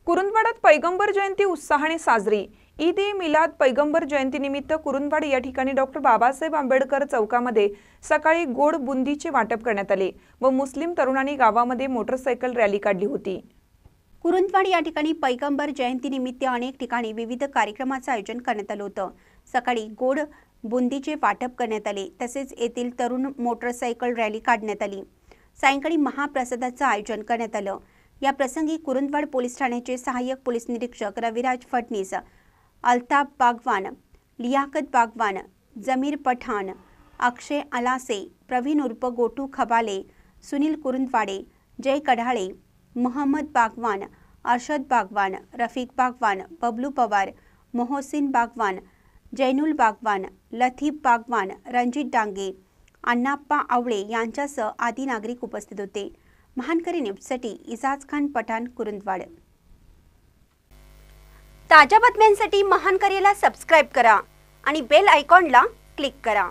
कुरुंदवाडात पैगंबर जयंती उत्साहाने साजरी। ईद-ए-मिलाद पैगंबर जयंतीनिमित्त कुरुंदवाड या ठिकाणी डॉक्टर बाबासाहेब आंबेडकर चौकामध्ये सकाळी गोड बुंदीचे वाटप करण्यात आले व मुस्लिम तरुणांनी गावामध्ये मोटरसायकल रॅली काढली होती। कुरुंदवाड या ठिकाणी पैगंबर जयंतीनिमित्त अनेक ठिकाणी विविध कार्यक्रमांचे आयोजन करण्यात आले होते। सकाळी गोड बुंदीचे वाटप करण्यात आले, तसेच येथील तरुण मोटरसायकल रॅली काढण्यात आली। सायंकाळी महाप्रसादाचे आयोजन करण्यात आले। या प्रसंगी कुरुंदवाड पोलीस ठाण्याचे सहाय्यक पोलीस निरीक्षक रविराज फडणीस, अल्ताफ बागवान, लियाकत बागवान, जमीर पठाण, अक्षय अलासे, प्रवीण उर्फ गोटू खबाले, सुनील कुरुंदवाडे, जय कढाळे, मोहम्मद बागवान, अर्शद बागवान, रफीक बागवान, बबलू पवार, मोहसिन बागवान, जैनुल बागवान, लतीफ बागवान, रणजित डांगे, अण्णाप्पा आवळे यांच्यासह आदी नागरिक उपस्थित होते। महानकरी न्यूजसाठी इजाज खान पठाण, कुरुंदवाड। ताज्या बातम्यांसाठी महानकरीला सबस्क्राइब करा आणि बेल आयकॉनला क्लिक करा।